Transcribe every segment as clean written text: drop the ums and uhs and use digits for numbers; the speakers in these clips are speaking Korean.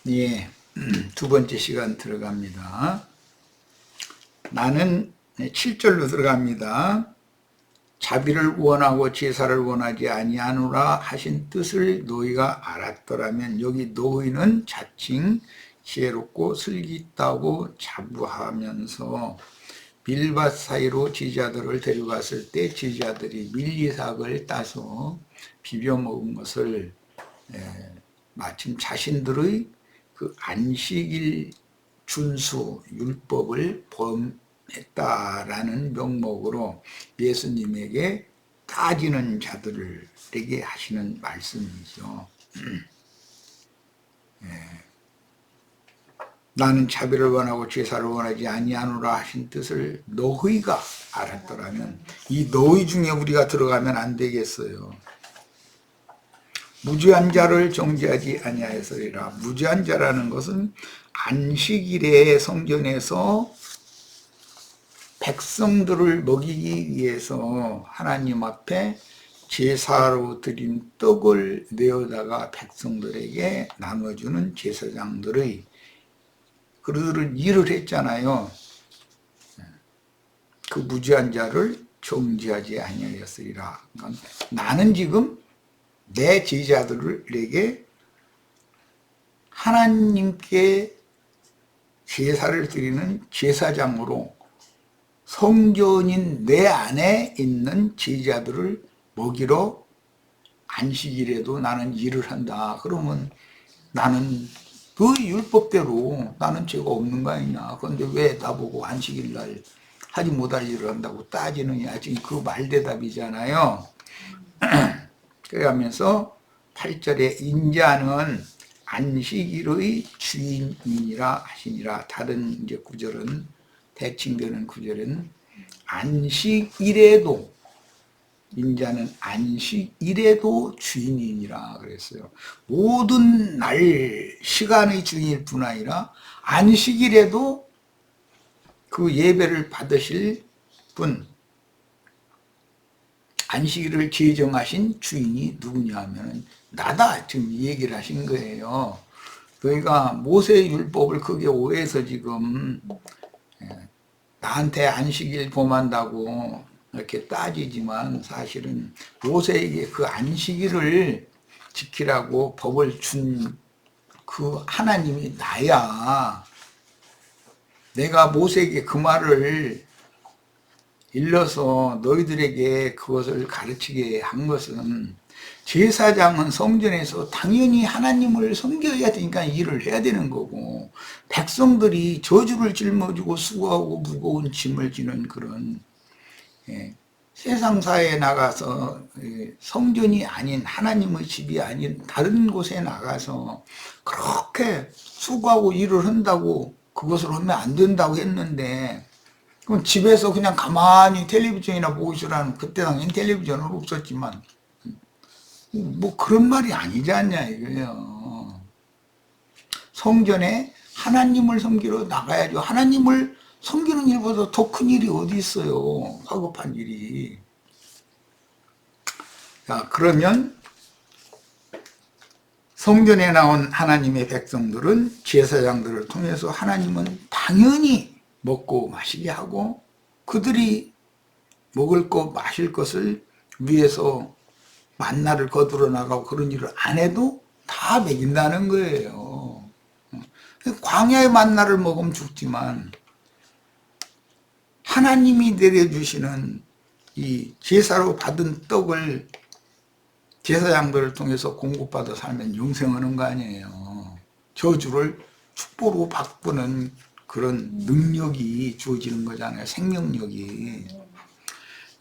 예, 두 번째 시간 들어갑니다. 나는 7절로 들어갑니다. 자비를 원하고 제사를 원하지 아니하노라 하신 뜻을 너희가 알았더라면, 여기 너희는 자칭 지혜롭고 슬기있다고 자부하면서 빌밭 사이로 제자들을 데려갔을 때 제자들이 밀리삭을 따서 비벼 먹은 것을 마침 자신들의 그 안식일 준수 율법을 범했다라는 명목으로 예수님에게 따지는 자들에게 하시는 말씀이죠. 나는 자비를 원하고 제사를 원하지 아니하노라 하신 뜻을 너희가 알았더라면, 이 너희 중에 우리가 들어가면 안 되겠어요. 무죄한 자를 정죄하지 아니하였으리라. 무죄한 자라는 것은 안식일에 성전에서 백성들을 먹이기 위해서 하나님 앞에 제사로 드린 떡을 내어다가 백성들에게 나눠주는 제사장들의 그들은 일을 했잖아요. 그 무죄한 자를 정죄하지 아니하였으리라. 그러니까 나는 지금 내 제자들에게 하나님께 제사를 드리는 제사장으로 성전인 내 안에 있는 제자들을 먹이러 안식일에도 나는 일을 한다. 그러면 나는 그 율법대로 나는 죄가 없는 거 아니냐. 그런데 왜 나보고 안식일 날 하지 못할 일을 한다고 따지느냐. 지금 그 말대답이잖아요. 그러면서 8절에 인자는 안식일의 주인이라 하시니라. 다른 이제 구절은, 대칭되는 구절은 안식일에도, 인자는 안식일에도 주인이니라 그랬어요. 모든 날 시간의 주인일 뿐 아니라 안식일에도 그 예배를 받으실 분, 안식일을 제정하신 주인이 누구냐 하면 나다, 지금 이 얘기를 하신 거예요. 그러니까 모세의 율법을 크게 오해해서 지금 나한테 안식일 범한다고 이렇게 따지지만, 사실은 모세에게 그 안식일을 지키라고 법을 준 그 하나님이 나야. 내가 모세에게 그 말을 일러서 너희들에게 그것을 가르치게 한 것은, 제사장은 성전에서 당연히 하나님을 섬겨야 되니까 일을 해야 되는 거고, 백성들이 저주를 짊어지고 수고하고 무거운 짐을 지는 그런 세상사에 나가서 성전이 아닌, 하나님의 집이 아닌 다른 곳에 나가서 그렇게 수고하고 일을 한다고 그것을 하면 안 된다고 했는데, 그럼 집에서 그냥 가만히 텔레비전이나 보고 있으라는, 그때 당연히 텔레비전은 없었지만 뭐 그런 말이 아니지 않냐 이거예요. 성전에 하나님을 섬기러 나가야죠. 하나님을 섬기는 일보다 더 큰 일이 어디 있어요. 화급한 일이. 자, 그러면 성전에 나온 하나님의 백성들은 제사장들을 통해서 하나님은 당연히 먹고 마시게 하고, 그들이 먹을 것 마실 것을 위해서 만나를 거두러 나가고 그런 일을 안 해도 다 먹인다는 거예요. 광야의 만나를 먹으면 죽지만 하나님이 내려주시는 이 제사로 받은 떡을 제사장들을 통해서 공급받아 살면 영생하는 거 아니에요. 저주를 축복으로 바꾸는 그런 능력이 주어지는 거잖아요. 생명력이.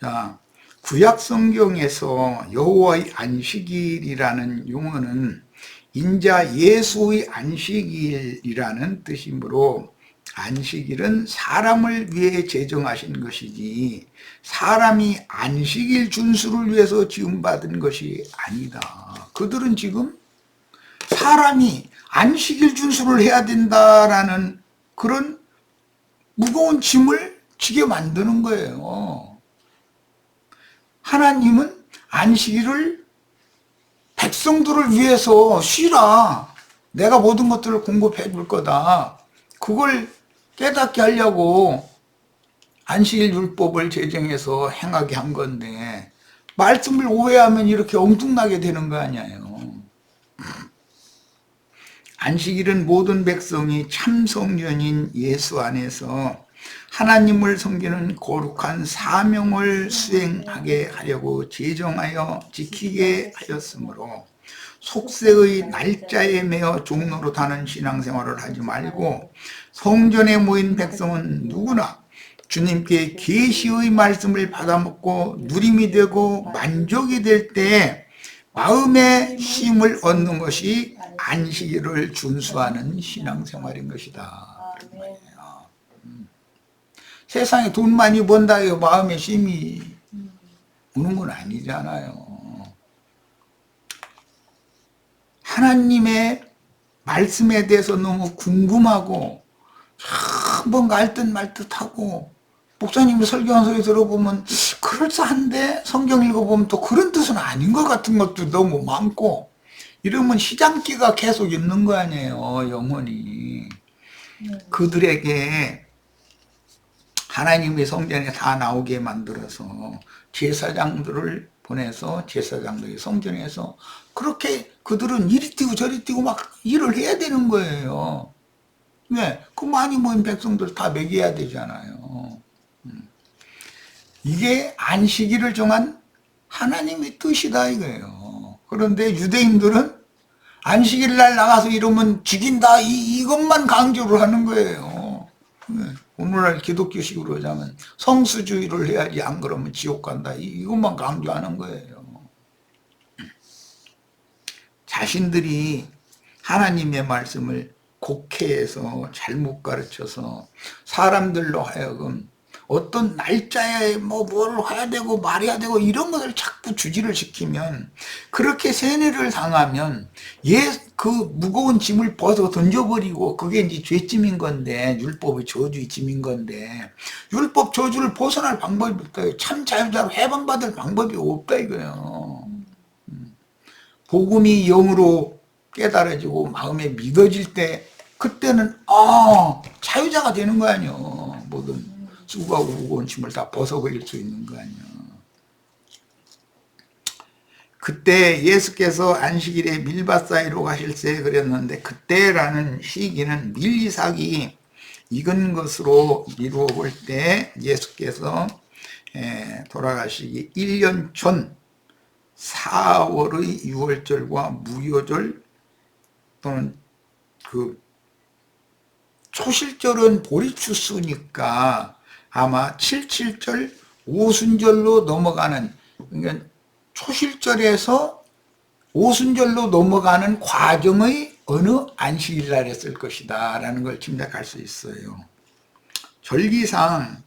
자, 구약 성경에서 여호와의 안식일이라는 용어는 인자 예수의 안식일이라는 뜻이므로, 안식일은 사람을 위해 제정하신 것이지 사람이 안식일 준수를 위해서 지음받은 것이 아니다. 그들은 지금 사람이 안식일 준수를 해야 된다라는 그런 무거운 짐을 지게 만드는 거예요. 하나님은 안식일을 백성들을 위해서 쉬라, 내가 모든 것들을 공급해 줄 거다. 그걸 깨닫게 하려고 안식일 율법을 제정해서 행하게 한 건데 말씀을 오해하면 이렇게 엉뚱나게 되는 거 아니에요. 안식일은 모든 백성이 참 성전인 예수 안에서 하나님을 섬기는 거룩한 사명을 수행하게 하려고 제정하여 지키게 하였으므로 속세의 날짜에 매어 종로로타는 신앙생활을 하지 말고 성전에 모인 백성은 누구나 주님께 계시의 말씀을 받아먹고 누림이 되고 만족이 될 때 마음의 쉼을 얻는 것이 안식일을 준수하는 신앙생활인 것이다. 세상에 돈 많이 번다 해서 마음의 쉼이 오는 건 아니잖아요. 하나님의 말씀에 대해서 너무 궁금하고 뭔가 알듯 말듯하고 목사님이 설교한 소리 들어보면 그럴싸한데 성경 읽어보면 또 그런 뜻은 아닌 것 같은 것도 너무 많고 이러면 시장기가 계속 있는 거 아니에요. 영혼이. 그들에게 하나님의 성전에 다 나오게 만들어서 제사장들을 보내서 제사장들이 성전에서 그렇게 그들은 이리 뛰고 저리 뛰고 막 일을 해야 되는 거예요. 왜? 그 많이 모인 백성들 다 먹여야 되잖아요. 이게 안식일을 정한 하나님의 뜻이다 이거예요. 그런데 유대인들은 안식일 날 나가서 이러면 죽인다 이것만 강조를 하는 거예요. 오늘날 기독교식으로 하자면 성수주의를 해야지 안 그러면 지옥 간다 이것만 강조하는 거예요. 자신들이 하나님의 말씀을 곡해해서 잘못 가르쳐서 사람들로 하여금 어떤 날짜에 뭘 해야 되고 말해야 되고 이런 것을 자꾸 주지를 시키면 그렇게 세뇌를 당하면 그 무거운 짐을 벗어 던져버리고 그게 이제 죄짐인 건데 율법의 저주의 짐인 건데 율법 저주를 벗어날 방법이 없다. 참 자유자로 해방받을 방법이 없다 이거예요. 복음이 영으로 깨달아지고 마음에 믿어질 때 그때는 자유자가 되는 거 아니에요. 뭐든 수고하고 무거운 짐을 다 벗어버릴 수 있는 거 아니에요. 그때 예수께서 안식일에 밀밭 사이로 가실세 그랬는데 그때라는 시기는 밀이삭이 익은 것으로 미루어 볼 때 예수께서 돌아가시기 1년 전 4월의 6월절과 무효절 또는 그 초실절은 보리추수니까 아마 77절 오순절로 넘어가는 그러니까 초실절에서 오순절로 넘어가는 과정의 어느 안식일 날에 쓸 것이다 라는 걸 짐작할 수 있어요. 절기상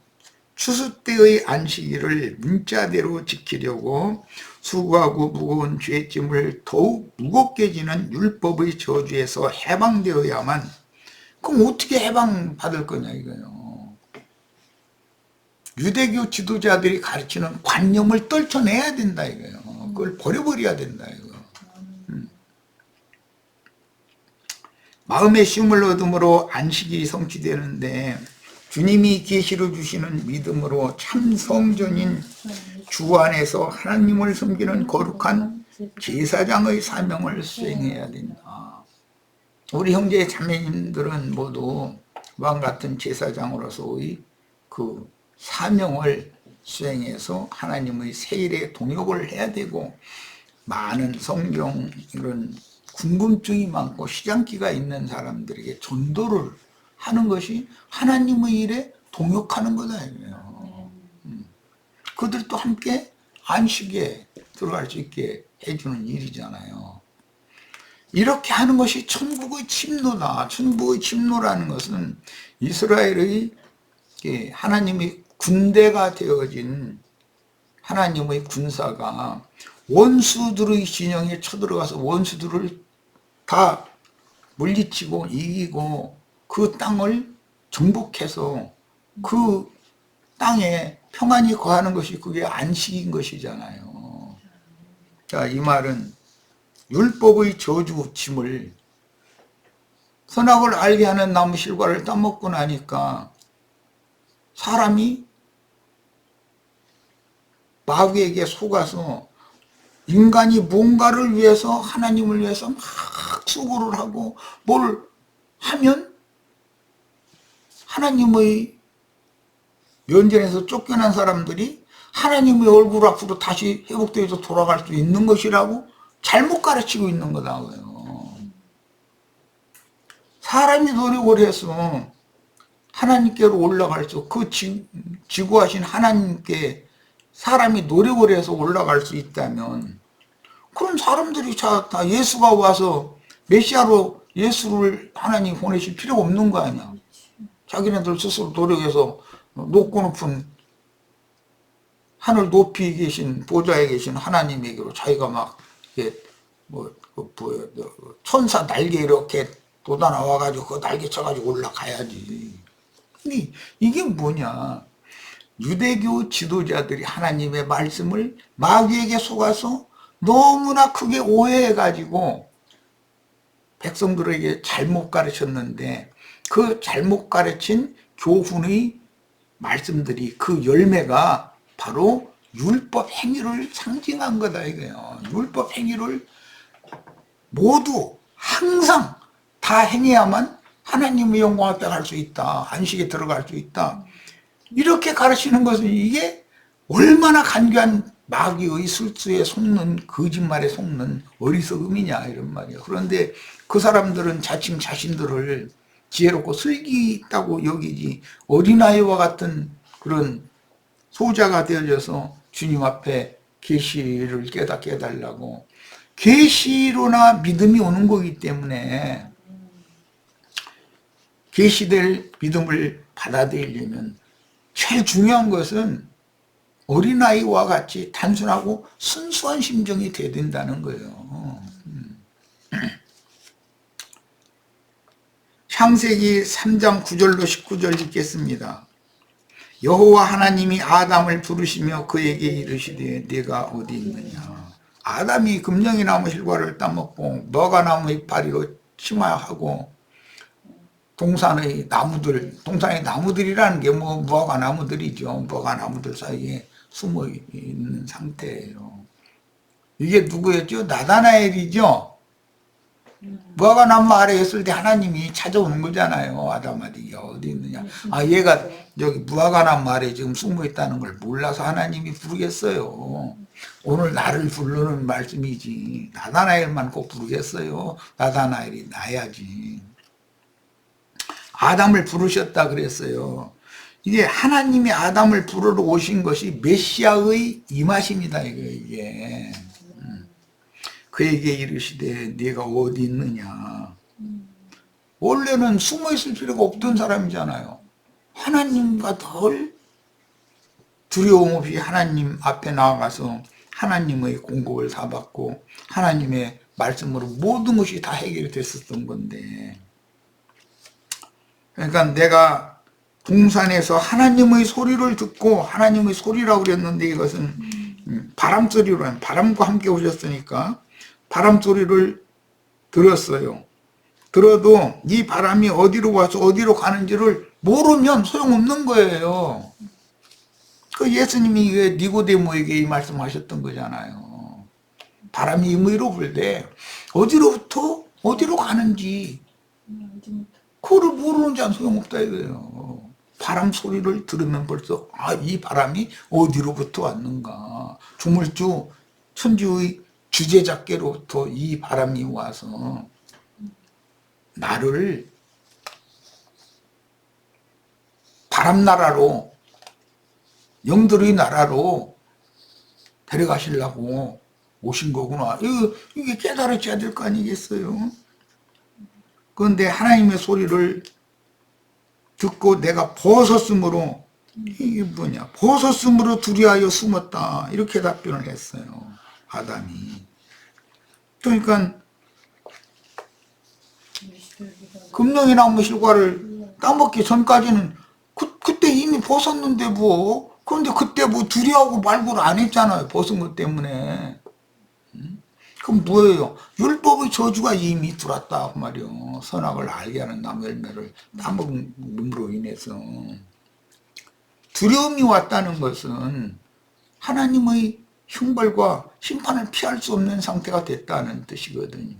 추수 때의 안식일을 문자대로 지키려고 수고하고 무거운 죄짐을 더욱 무겁게 지는 율법의 저주에서 해방되어야만 그럼 어떻게 해방받을 거냐 이거예요. 유대교 지도자들이 가르치는 관념을 떨쳐내야 된다 이거예요. 그걸 버려버려야 된다 이거. 마음의 쉼을 얻음으로 안식이 성취되는데 주님이 계시를 주시는 믿음으로 참 성전인 주 안에서 하나님을 섬기는 거룩한 제사장의 사명을 수행해야 된다. 우리 형제 자매님들은 모두 왕 같은 제사장으로서의 그 사명을 수행해서 하나님의 세일에 동역을 해야 되고 많은 성경 이런 궁금증이 많고 시장기가 있는 사람들에게 전도를 하는 것이 하나님의 일에 동역하는 거다. 그들도 함께 안식에 들어갈 수 있게 해주는 일이잖아요. 이렇게 하는 것이 천국의 침노다. 천국의 침노라는 것은 이스라엘의 하나님의 군대가 되어진 하나님의 군사가 원수들의 진영에 쳐들어가서 원수들을 다 물리치고 이기고 그 땅을 정복해서 그 땅에 평안히 거하는 것이 그게 안식인 것이잖아요. 자, 이 말은 율법의 저주 짐을 선악을 알게 하는 나무 실과를 따먹고 나니까 사람이 마귀에게 속아서 인간이 뭔가를 위해서 하나님을 위해서 막 수고를 하고 뭘 하면 하나님의 면전에서 쫓겨난 사람들이 하나님의 얼굴 앞으로 다시 회복되어서 돌아갈 수 있는 것이라고 잘못 가르치고 있는 거다고요. 사람이 노력을 해서 하나님께로 올라갈 수, 그 지구하신 하나님께 사람이 노력을 해서 올라갈 수 있다면 그런 사람들이 다 예수가 와서 메시아로 예수를 하나님 보내실 필요가 없는 거 아니야. 자기네들 스스로 노력해서 높고 높은 하늘 높이 계신 보좌에 계신 하나님에게로 자기가 막 이게 천사 날개 이렇게 돋아 나와가지고 그 날개 쳐가지고 올라가야지. 근데 이게 뭐냐? 유대교 지도자들이 하나님의 말씀을 마귀에게 속아서 너무나 크게 오해해가지고 백성들에게 잘못 가르쳤는데 그 잘못 가르친 교훈의 말씀들이 그 열매가 바로 율법 행위를 상징한 거다 이거예요. 율법 행위를 모두 항상 다 행해야만 하나님의 영광 앞에 갈 수 있다. 안식에 들어갈 수 있다. 이렇게 가르치는 것은 이게 얼마나 간교한 마귀의 술수에 속는 거짓말에 속는 어리석음이냐 이런 말이야. 그런데 그 사람들은 자칭 자신들을 지혜롭고 슬기 있다고 여기지 어린아이와 같은 그런 소자가 되어져서 주님 앞에 계시를 깨닫게 해달라고 계시로나 믿음이 오는 거기 때문에 계시될 믿음을 받아들이려면 제일 중요한 것은 어린아이와 같이 단순하고 순수한 심정이 돼야 된다는 거예요. 창세기 3장 9절로 19절 읽겠습니다. 여호와 하나님이 아담을 부르시며 그에게 이르시되 네가 어디 있느냐. 아담이 금령이나무 실과를 따먹고 너가나무 이파리로 치마하고 동산의 나무들이라는 게 무화과 나무들이죠. 무화과 나무들 사이에 숨어 있는 상태예요. 이게 누구였죠? 나다나엘이죠. 무화과 나무 아래에 있을 때 하나님이 찾아오는 거잖아요. 아담아디 어디 있느냐. 얘가 여기 무화과 나무 아래에 지금 숨어 있다는 걸 몰라서 하나님이 부르겠어요. 오늘 나를 부르는 말씀이지. 나다나엘만 꼭 부르겠어요. 나다나엘이 나야지. 아담을 부르셨다 그랬어요. 이게 하나님이 아담을 부르러 오신 것이 메시아의 임하심이다 이게. 그에게 이르시되 네가 어디 있느냐. 원래는 숨어 있을 필요가 없던 사람이잖아요. 하나님과 덜 두려움 없이 하나님 앞에 나아가서 하나님의 공급을 다 받고 하나님의 말씀으로 모든 것이 다 해결됐었던 건데, 그러니까 내가 동산에서 하나님의 소리를 듣고, 하나님의 소리라고 그랬는데 이것은 바람소리로, 바람과 함께 오셨으니까 바람소리를 들었어요. 들어도 이 바람이 어디로 와서 어디로 가는지를 모르면 소용없는 거예요. 그 예수님이 왜 니고데모에게 이 말씀하셨던 거잖아요. 바람이 임의로 불되 어디로부터 어디로 가는지 그거를 모르는 자는 소용없다 이거예요. 바람 소리를 들으면 벌써 이 바람이 어디로부터 왔는가. 조물주 천주의 주제자께로부터 이 바람이 와서 나를 바람나라로, 영들의 나라로 데려가시려고 오신 거구나. 이게 깨달아져야 될 거 아니겠어요? 그런데 하나님의 소리를 듣고 내가 벗었으므로, 이게 뭐냐, 벗었으므로 두려하여 숨었다. 이렇게 답변을 했어요. 아담이. 그러니까 금령이나무 실과를 따먹기 전까지는 그때 이미 벗었는데 뭐. 그런데 그때 뭐 두려워하고 말고를 안 했잖아요. 벗은 것 때문에. 그럼 뭐예요? 율법의 저주가 이미 들어왔다 그 말이요. 선악을 알게 하는 나무 열매를 따먹음으로 인해서. 두려움이 왔다는 것은 하나님의 형벌과 심판을 피할 수 없는 상태가 됐다는 뜻이거든요.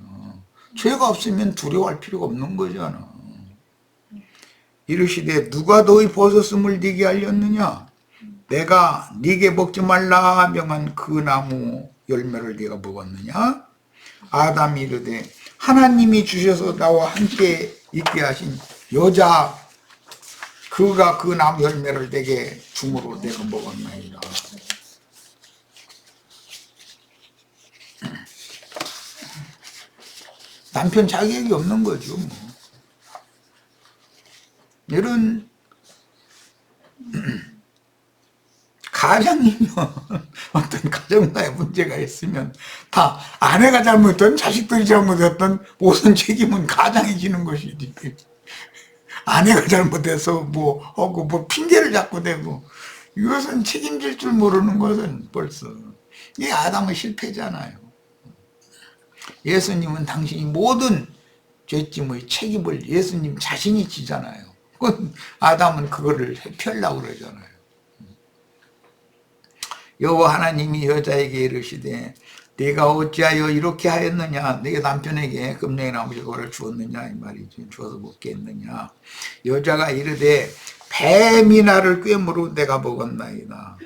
죄가 없으면 두려워할 필요가 없는 거잖아. 이르시되 누가 너희 벗었음을 네게 알렸느냐? 내가 네게 먹지 말라 명한 그 나무 열매를 네가 먹었느냐? 아담이 이르되 하나님이 주셔서 나와 함께 있게 하신 여자 그가 그 나무 열매를 내게 주므로 내가 먹었나이다. 남편 자격이 없는 거죠. 뭐. 이런 가장이면 어떤 가정사에 문제가 있으면 다 아내가 잘못했든 자식들이 잘못했든 모든 책임은 가장이 지는 것이지. 아내가 잘못해서 뭐 하고 뭐 핑계를 잡고 대고 이것은 책임질 줄 모르는 것은 벌써 이 아담의 실패잖아요. 예수님은 당신이 모든 죄짐의 책임을 예수님 자신이 지잖아요. 아담은 그거를 회피하려고 그러잖아요. 여호와 하나님이 여자에게 이르시되 네가 어찌하여 이렇게 하였느냐? 네가 남편에게 금령의 나무 저거를 주었느냐 이 말이지. 주어서 먹게 했느냐? 여자가 이르되 뱀이 나를 꿰므로 내가 먹었나이다.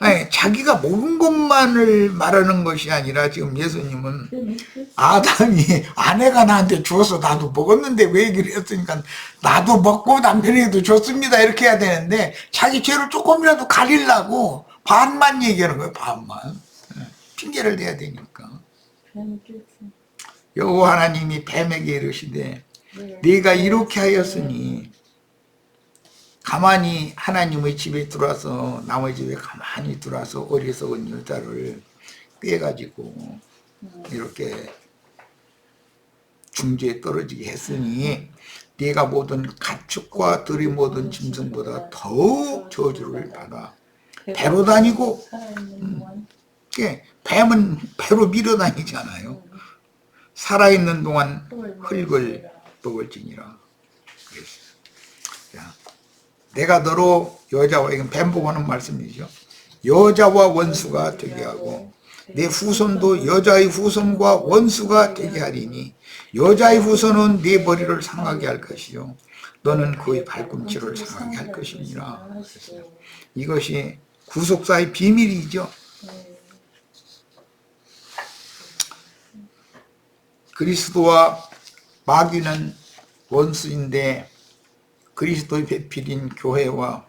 아니, 자기가 먹은 것만을 말하는 것이 아니라 지금 예수님은 아담이 아내가 나한테 주어서 나도 먹었는데 왜 얘기를 했으니까 나도 먹고 남편에게도 줬습니다 이렇게 해야 되는데 자기 죄를 조금이라도 가리려고 반만 얘기하는 거예요. 반만. 핑계를 대야 되니까. 여호와 하나님이 뱀에게 이르시되 네가 이렇게 하였으니 가만히 하나님의 집에 들어와서 남의 집에 가만히 들어와서 어리석은 여자를 꿰가지고 이렇게 중죄에 떨어지게 했으니 네가 모든 가축과 들의 모든 짐승보다 더욱 저주를 받아 배로 다니고 뱀은 배로 밀어다니잖아요. 살아있는 동안 흙을 먹을지니라. 그랬어요. 내가 너로 여자와, 이건 뱀 보고 하는 말씀이죠. 여자와 원수가 되게 하고 내 후손도 여자의 후손과 원수가 되게 하리니 여자의 후손은 네 머리를 상하게 할 것이요 너는 그의 발꿈치를 상하게 할 것이니라. 이것이 구속사의 비밀이죠. 그리스도와 마귀는 원수인데 그리스도의 배필인 교회와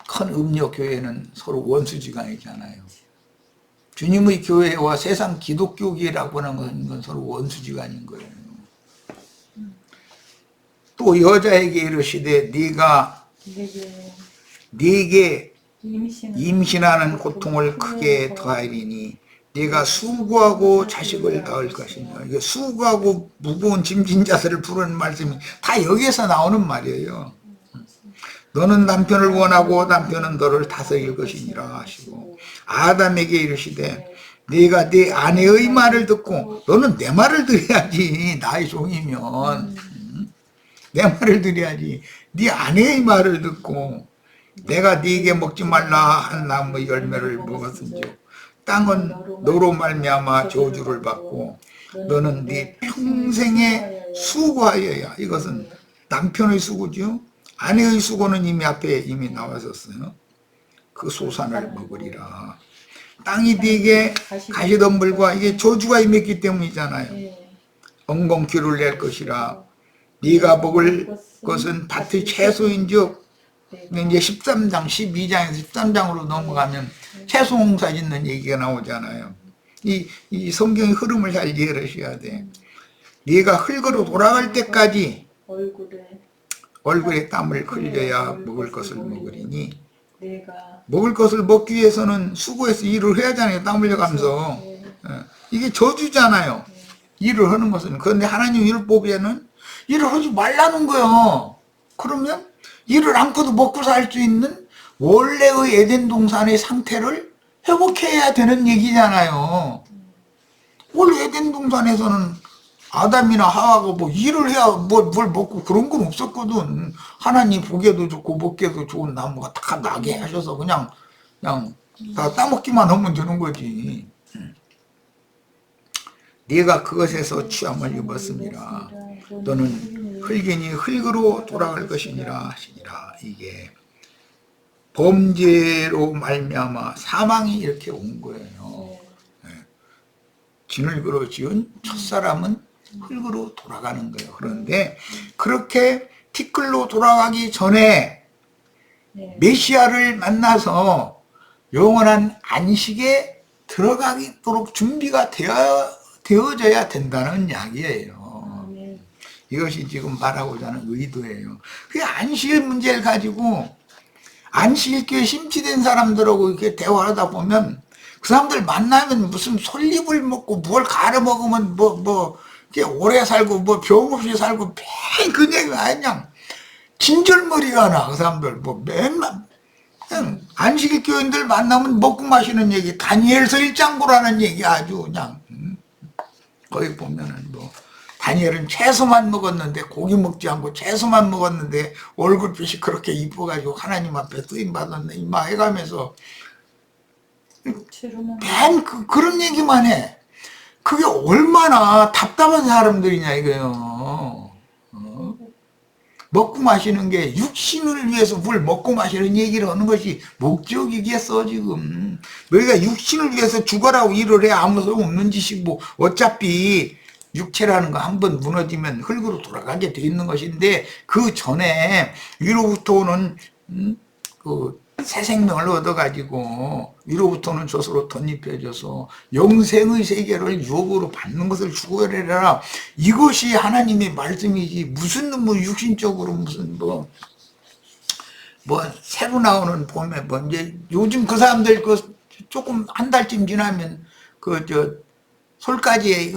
큰 음료 교회는 서로 원수지간이잖아요. 주님의 교회와 세상 기독교계라고 하는 건 서로 원수지간인 거예요. 또 여자에게 이르시되 네가 네게 임신하는 고통을 크게 더하리니 네가 수고하고 자식을 낳을 것이냐. 이게 수고하고 무거운 짐진 자세를 부르는 말씀이 다 여기에서 나오는 말이에요. 너는 남편을 원하고 남편은 너를 다스릴 것이니라 하시고 아담에게 이르시되 네가 네 아내의 말을 듣고 너는 내 말을 들어야지. 나의 종이면 내 말을 들어야지. 네 아내의 말을 듣고 내가 네게 먹지 말라 한 나무의 열매를 먹었은즉 땅은 너로 말미암아 저주를 받고 너는 네 평생에 수고하여야. 이것은 남편의 수고죠. 아내의 수고는 이미 앞에 이미 나왔었어요. 그 소산을 먹으리라. 땅이 네게 가시덤불과 이게 저주가 임했기 때문이잖아요. 엉겅퀴를 낼 것이라. 네가 먹을 것은 밭의 채소인즉 이제 13장, 12장에서 13장으로 넘어가면 채소 농사 짓는 얘기가 나오잖아요. 이 성경의 흐름을 잘 이해하셔야 돼. 네가 흙으로 돌아갈 때까지 얼굴에 땀을 흘려야 먹을 것을 먹으리니 먹을 것을 먹기 위해서는 수고해서 일을 해야 하잖아요. 땀 흘려가면서. 이게 저주잖아요. 일을 하는 것은. 그런데 하나님 율법에는 일을 하지 말라는 거예요. 그러면 일을 않고도 먹고 살 수 있는 원래의 에덴 동산의 상태를 회복해야 되는 얘기잖아요. 원래 에덴 동산에서는 아담이나 하와가 뭐 일을 해야 뭘 먹고 그런 건 없었거든. 하나님 보기에도 좋고 먹기에도 좋은 나무가 다 나게 하셔서 그냥 다 따먹기만 하면 되는 거지. 네가 그것에서 취함을 입었습니다. 너는 흙이니 흙으로 돌아갈 것이니라 하시니라. 이게 범죄로 말미암아 사망이 이렇게 온 거예요. 진흙으로 지은 첫사람은 흙으로 돌아가는 거예요. 그런데 그렇게 티끌로 돌아가기 전에 메시아를 만나서 영원한 안식에 들어가도록 준비가 되어져야 된다는 이야기예요. 이것이 지금 말하고자 하는 의도예요. 그 안식일 문제를 가지고 안식일교에 심취된 사람들하고 이렇게 대화하다 보면 그 사람들 만나면 무슨 솔잎을 먹고 뭘 갈아 먹으면 이렇게 오래 살고 병 없이 살고 매일 그 얘기가 그냥 진절머리가 나. 그 사람들 맨날 그냥 안식일 교인들 만나면 먹고 마시는 얘기, 다니엘서 1장고라는 얘기 아주 그냥 거기 보면은 다니엘은 채소만 먹었는데 고기 먹지 않고 채소만 먹었는데 얼굴빛이 그렇게 이뻐가지고 하나님 앞에 쓰임 받았네 이마 해가면서 맨 그런 얘기만 해. 그게 얼마나 답답한 사람들이냐 이거요. 먹고 마시는 게 육신을 위해서 뭘 먹고 마시는 얘기를 하는 것이 목적이겠어 지금. 너희가 육신을 위해서 죽어라고 일을 해 아무 소용 없는 짓이고 어차피 육체라는 거 한번 무너지면 흙으로 돌아가게 돼 있는 것인데 그 전에 위로부터 오는 새 생명을 얻어가지고 위로부터는 젖으로 덧입혀져서 영생의 세계를 유업으로 받는 것을 추구하라. 이것이 하나님의 말씀이지 무슨 육신적으로 무슨 새로 나오는 봄에 이제 요즘 그 사람들 조금 한 달쯤 지나면 솔까지에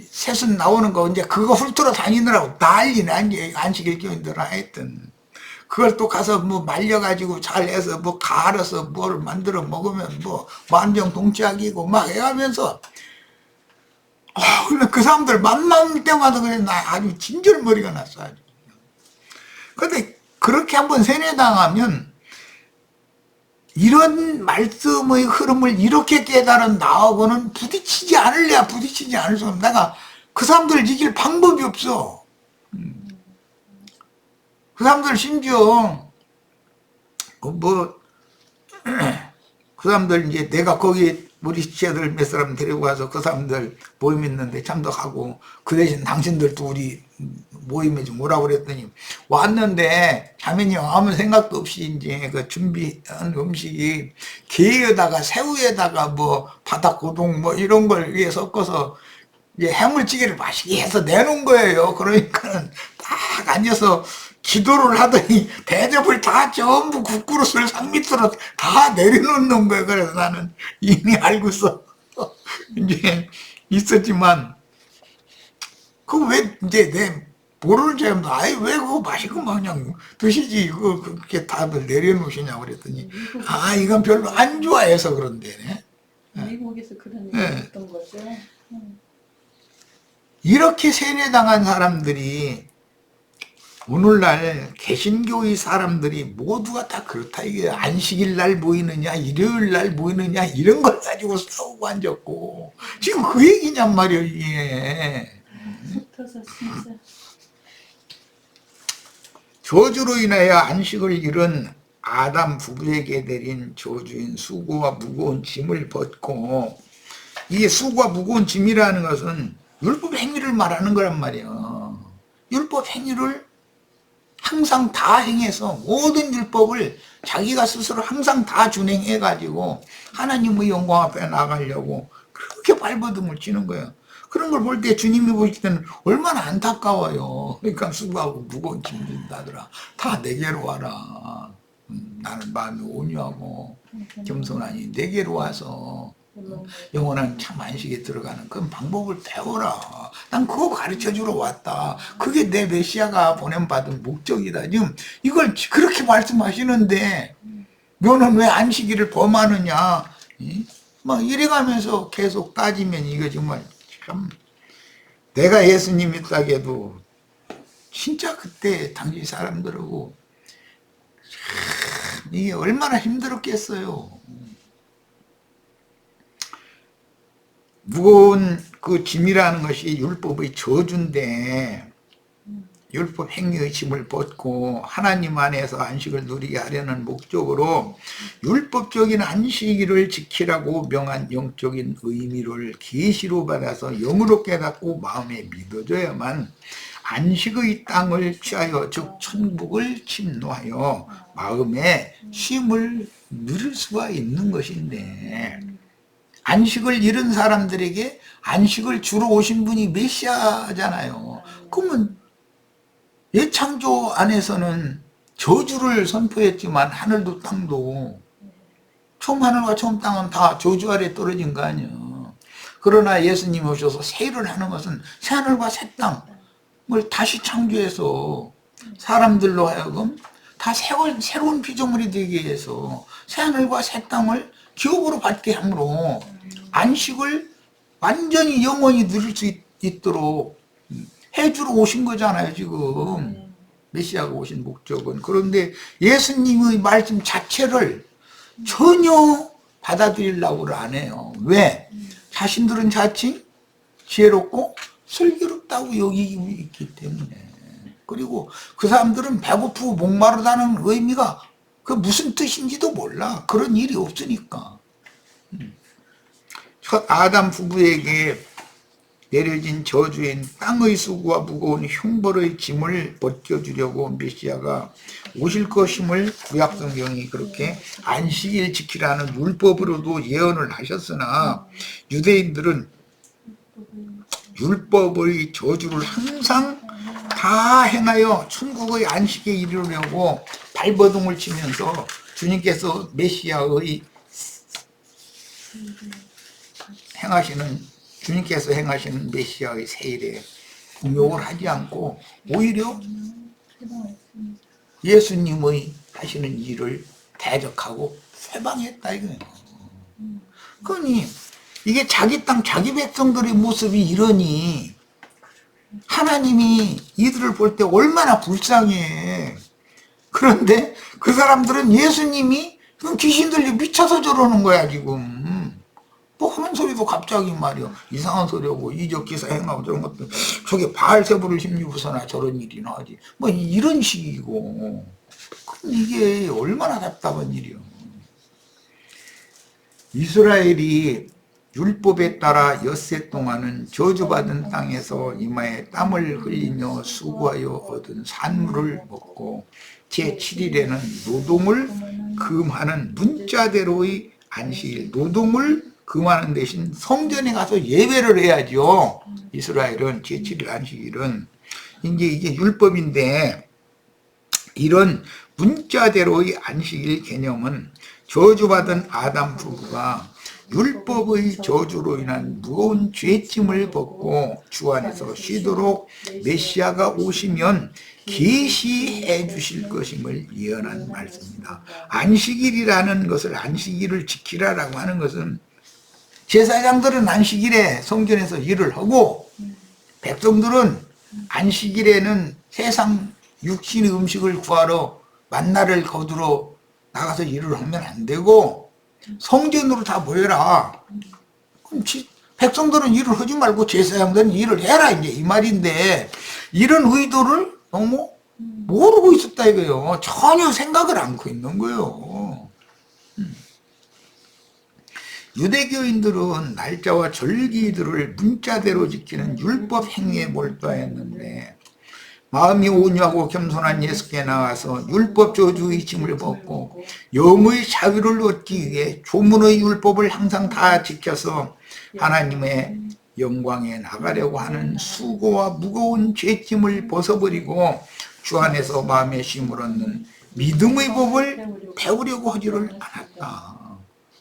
새순 나오는 거 이제 그거 훑으러 다니느라고 난리나 이제 안식일 교인들 하여튼. 그걸 또 가서 말려가지고 잘해서 갈아서 뭘 만들어 먹으면 만병통치약이고 막 해가면서 그 사람들 만날 때마다 그래 나 아주 진절머리가 났어 아주. 근데 그렇게 한번 세뇌당하면 이런 말씀의 흐름을 이렇게 깨달은 나하고는 부딪히지 않을래야 부딪히지 않을 수 없는 내가 그 사람들을 이길 방법이 없어. 그 사람들 심지어 그 사람들 이제 내가 거기 우리 지체들 몇 사람 데리고 가서 그 사람들 모임 있는데 참석하고 그 대신 당신들도 우리 모임에 좀 오라고 그랬더니 왔는데 자매님 아무 생각도 없이 이제 그 준비한 음식이 게에다가 새우에다가 바닥고동 이런 걸 위에 섞어서 이제 해물찌개를 맛있게 해서 내놓은 거예요. 그러니까는 딱 앉아서 기도를 하더니 대접을 다 전부 국그릇을 상 밑으로 다 내려놓는 거예요. 그래서 나는 이미 알고서 이제 있었지만 그 왜 이제 내 모르는 사람도 아이 왜 그거 맛있고 그냥 드시지 그렇게 다들 내려놓으시냐고 그랬더니 이건 별로 안 좋아해서 그런데 미국에서 그런 일이 있었던 거죠. 이렇게 세뇌당한 사람들이 오늘날 개신교의 사람들이 모두가 다 그렇다. 이게 안식일 날 모이느냐 일요일 날 모이느냐 이런 걸 가지고 싸우고 앉았고 지금 그 얘기냔 말이에요. 이게 진짜. 저주로 인하여 안식을 잃은 아담 부부에게 내린 저주인 수고와 무거운 짐을 벗고 이 수고와 무거운 짐이라는 것은 율법 행위를 말하는 거란 말이에요. 율법 행위를 항상 다 행해서 모든 율법을 자기가 스스로 항상 다 준행해가지고 하나님의 영광 앞에 나가려고 그렇게 발버둥을 치는 거예요. 그런 걸 볼 때 주님이 보실 때는 얼마나 안타까워요. 그러니까 수고하고 무거운 짐 진다더라. 다 내게로 와라. 나는 마음이 온유하고 겸손하니 내게로 와서 영원한 참 안식에 들어가는 그런 방법을 배워라. 난 그거 가르쳐주러 왔다. 그게 내 메시아가 보냄받은 목적이다. 지금 이걸 그렇게 말씀하시는데 너는 왜 안식일을 범하느냐. 막 이래가면서 계속 따지면 이거 정말 참 내가 예수님 있다게도 진짜 그때 당시 사람들하고 참 이게 얼마나 힘들었겠어요. 무거운 그 짐이라는 것이 율법의 저주인데 율법 행위의 짐을 벗고 하나님 안에서 안식을 누리게 하려는 목적으로 율법적인 안식일을 지키라고 명한 영적인 의미를 계시로 받아서 영으로 깨닫고 마음에 믿어줘야만 안식의 땅을 취하여 즉 천국을 침노하여 마음에 쉼을 누릴 수가 있는 것인데 안식을 잃은 사람들에게 안식을 주러 오신 분이 메시아잖아요. 그러면 예창조 안에서는 저주를 선포했지만 하늘도 땅도 처음 하늘과 처음 땅은 다 저주 아래 떨어진 거 아니에요. 그러나 예수님이 오셔서 새 일을 하는 것은 새 하늘과 새 땅을 다시 창조해서 사람들로 하여금 다 새로운 피조물이 되기 위해서 새 하늘과 새 땅을 기업으로 받게 함으로 안식을 완전히 영원히 누릴 수 있도록 해주러 오신 거잖아요, 지금. 메시아가 오신 목적은. 그런데 예수님의 말씀 자체를 전혀 받아들이려고 안 해요. 왜? 자신들은 자칭 지혜롭고 슬기롭다고 여기고 있기 때문에. 그리고 그 사람들은 배고프고 목마르다는 의미가 그 무슨 뜻인지도 몰라. 그런 일이 없으니까. 첫 아담 부부에게 내려진 저주인 땅의 수고와 무거운 형벌의 짐을 벗겨주려고 메시아가 오실 것임을 구약성경이 그렇게 안식일 지키라는 율법으로도 예언을 하셨으나 유대인들은 율법의 저주를 항상 다 행하여 천국의 안식에 이르려고 발버둥을 치면서 주님께서 메시아의 주님께서 행하시는 메시아의 세일에 공욕을 하지 않고 오히려 예수님의 하시는 일을 대적하고 회방했다 이거예요. 그러니 이게 자기 땅 자기 백성들의 모습이 이러니 하나님이 이들을 볼 때 얼마나 불쌍해. 그런데 그 사람들은 예수님이 귀신 들려 미쳐서 저러는 거야 지금. 뭐 하는 소리도 갑자기 말이야 이상한 소리하고 이적 기사 행하고 저런 것들 저게 바알세부를 힘입어서나 저런 일이나 하지 뭐 이런 식이고 그럼 이게 얼마나 답답한 일이야. 이스라엘이 율법에 따라 엿새 동안은 저주받은 땅에서 이마에 땀을 흘리며 수고하여 얻은 산물을 먹고 제7일에는 노동을 금하는 문자대로의 안식일 노동을 금하는 대신 성전에 가서 예배를 해야죠. 이스라엘은 제7일 안식일은 이게 율법인데 이런 문자대로의 안식일 개념은 저주받은 아담 부부가 율법의 저주로 인한 무거운 죄짐을 벗고 주 안에서 쉬도록 메시아가 오시면 계시해 주실 것임을 예언한 말씀입니다. 안식일이라는 것을 안식일을 지키라라고 하는 것은 제사장들은 안식일에 성전에서 일을 하고 백성들은 안식일에는 세상 육신의 음식을 구하러 만나를 거두러 나가서 일을 하면 안 되고 성전으로 다 모여라. 그럼 백성들은 일을 하지 말고 제사장들은 일을 해라 이제 이 말인데 이런 의도를 너무 모르고 있었다 이거예요. 전혀 생각을 않고 있는 거예요. 유대교인들은 날짜와 절기들을 문자대로 지키는 율법 행위에 몰두하였는데 마음이 온유하고 겸손한 예수께 나와서 율법 저주의 짐을 벗고 영의 자유를 얻기 위해 조문의 율법을 항상 다 지켜서 하나님의 영광에 나가려고 하는 수고와 무거운 죄짐을 벗어버리고 주 안에서 마음의 쉼을 얻는 믿음의 법을 배우려고 하지를 않았다.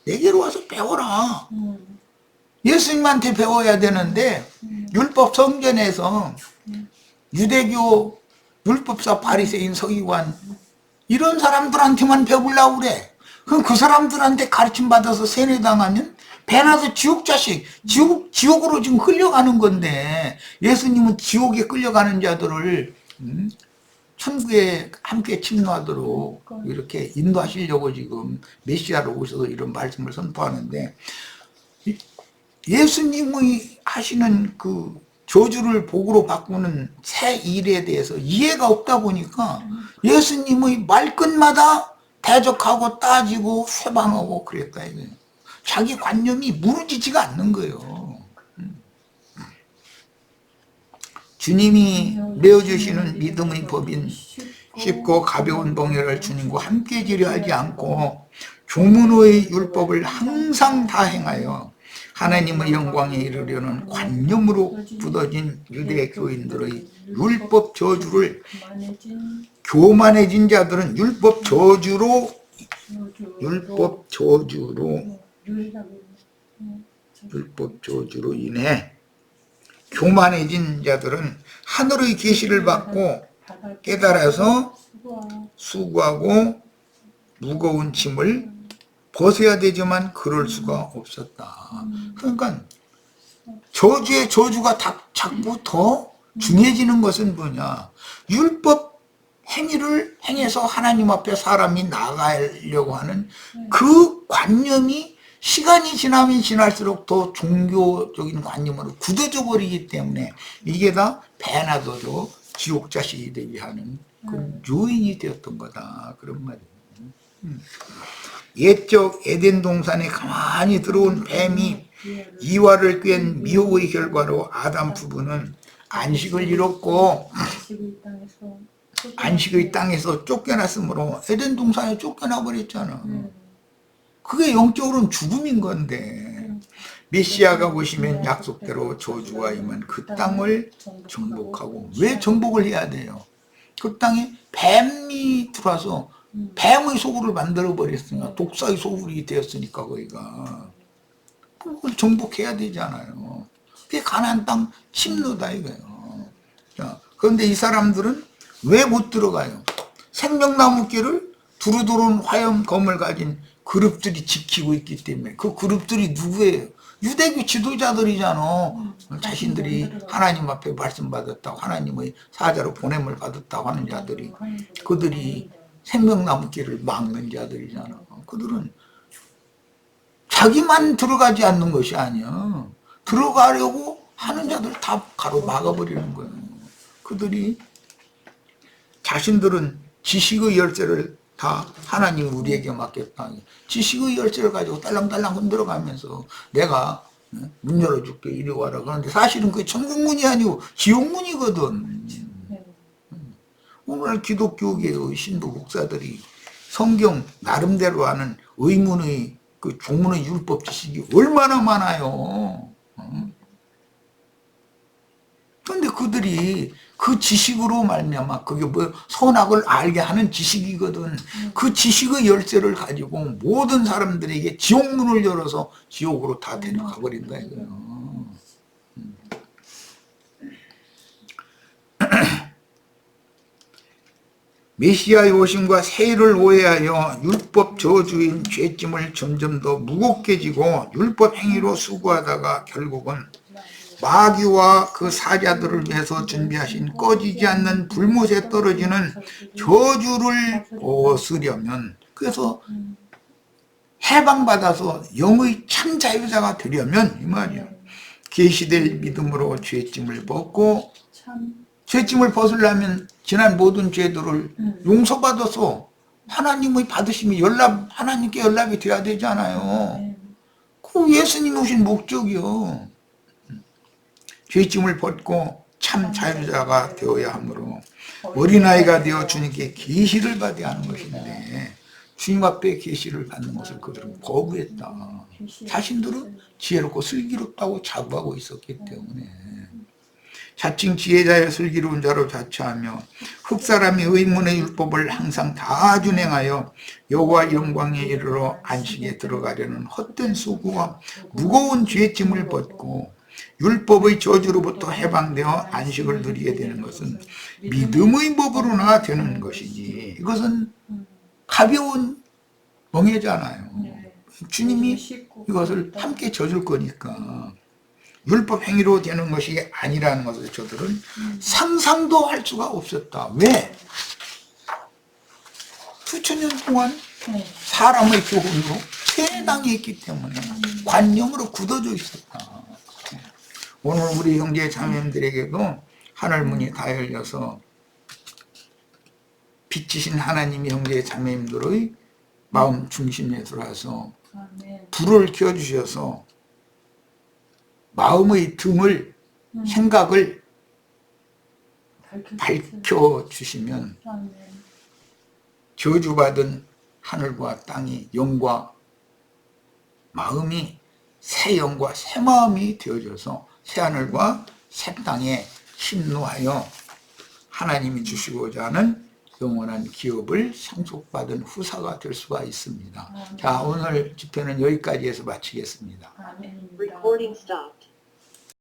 내게로 와서 배워라. 예수님한테 배워야 되는데 율법 성전에서 유대교 율법사 바리새인 서기관 이런 사람들한테만 배우려고 그래. 그럼 그 사람들한테 가르침 받아서 세뇌당하면 배나서 지옥 자식, 지옥으로 지금 끌려가는 건데, 예수님은 지옥에 끌려가는 자들을 천국에 함께 침노하도록 이렇게 인도하시려고 지금 메시아로 오셔서 이런 말씀을 선포하는데, 예수님의 하시는 그 저주를 복으로 바꾸는 새 일에 대해서 이해가 없다 보니까 예수님의 말끝마다 대적하고 따지고 회방하고 그랬다 이거예요. 자기 관념이 무너지지가 않는 거예요. 주님이 내어주시는 믿음의 법인 쉽고 가벼운 봉해를 주님과 함께 지려 하지 않고 조문의 율법을 항상 다 행하여 하나님의 영광에 이르려는 관념으로 굳어진 유대 교인들의 율법 저주를, 교만해진 자들은 율법 저주로 인해, 교만해진 자들은 하늘의 계시를 받고 깨달아서 수고하고 무거운 짐을 벗어야 되지만 그럴 수가 없었다. 그러니까 저주의 저주가 자꾸 더 중요해지는 것은 뭐냐, 율법 행위를 행해서 하나님 앞에 사람이 나가려고 하는 그 관념이 시간이 지나면 지날수록 더 종교적인 관념으로 굳어져 버리기 때문에 이게 다 배나 둬도 지옥 자식이 되게 하는 그런 요인이 되었던 거다, 그런 말이에요. 옛적 에덴 동산에 가만히 들어온 뱀이 이와를 꿰은 미혹의 결과로 아담 부부는 안식을 잃었고 안식의 땅에서 쫓겨났으므로 에덴 동산에 쫓겨나 버렸잖아. 그게 영적으로는 죽음인 건데, 메시아가 오시면 약속대로 저주가 임한 그 땅을 정복하고, 왜 정복을 해야 돼요? 그 땅에 뱀이 들어와서 뱀의 소굴을 만들어 버렸으니까, 독사의 소굴이 되었으니까 거기가 그걸 정복해야 되잖아요. 그게 가나안 땅 침노다 이거예요. 자, 그런데 이 사람들은 왜 못 들어가요? 생명나무길을 두루두루 화염검을 가진 그룹들이 지키고 있기 때문에. 그 그룹들이 누구예요? 유대교 지도자들이잖아. 자신들이 하나님 앞에 말씀 받았다고, 하나님의 사자로 보냄을 받았다고 하는 자들이, 그들이 생명나무길을 막는 자들이잖아. 그들은 자기만 들어가지 않는 것이 아니야. 들어가려고 하는 자들 다 가로막아버리는 거예요. 그들이 자신들은 지식의 열쇠를 다 하나님이 우리에게 맡겼다. 지식의 열쇠를 가지고 딸랑딸랑 흔들어가면서 내가 문 열어줄게, 이리 와라. 그런데 사실은 그게 천국문이 아니고 지옥문이거든. 오늘 기독교계의 신도 목사들이 성경 나름대로 하는 의문의 그 종문의 율법 지식이 얼마나 많아요. 그런데 그들이 그 지식으로 말미암아, 그게 뭐 선악을 알게 하는 지식이거든. 그 지식의 열쇠를 가지고 모든 사람들에게 지옥문을 열어서 지옥으로 다 데려가 버린다 이거예요. 메시아의 오심과 세일을 오해하여 율법 저주인 죄짐을 점점 더 무겁게 지고 율법 행위로 수고하다가 결국은 마귀와 그 사자들을 위해서 준비하신 꺼지지 않는 불못에 떨어지는 저주를 벗으려면, 그래서 해방받아서 영의 참 자유자가 되려면 이 말이야, 계시될 믿음으로 죄짐을 벗고, 죄짐을 벗으려면 지난 모든 죄들을 용서받아서 하나님의 받으심이 하나님께 연락이 돼야 되잖아요. 그 예수님이 오신 목적이요. 죄짐을 벗고 참 자유자가 되어야 하므로 어린아이가 되어 주님께 계시를 받아야 하는 것인데, 주님 앞에 계시를 받는 것을 그들은 거부했다. 자신들은 지혜롭고 슬기롭다고 자부하고 있었기 때문에 자칭 지혜자여 슬기로운 자로 자처하며 흙사람이 의문의 율법을 항상 다 준행하여 여호와 영광에 이르러 안식에 들어가려는 헛된 수고와 무거운 죄짐을 벗고 율법의 저주로부터 해방되어 안식을 누리게 되는 것은 믿음의 법으로나 되는 것이지, 이것은 가벼운 멍해잖아요. 네. 주님이 씻고 이것을 그러니까. 함께 져줄 거니까 율법 행위로 되는 것이 아니라는 것을 저들은 상상도 할 수가 없었다. 왜? 수천 년 동안 네. 사람의 교훈으로 세당했기 때문에 관념으로 굳어져 있었다. 오늘 우리 형제 자매님들에게도 하늘문이 다 열려서 빛이신 하나님이 형제 자매님들의 마음 중심에 들어와서 아멘. 불을 켜주셔서 마음의 등을 생각을 밝혀주시면 아멘. 저주받은 하늘과 땅이 영과 마음이 새 영과 새 마음이 되어져서 새 하늘과 새 땅에 심노하여 하나님이 주시고자 하는 영원한 기업을 상속받은 후사가 될 수가 있습니다. 자, 오늘 집회는 여기까지 해서 마치겠습니다. 아멘입니다. Recording stopped.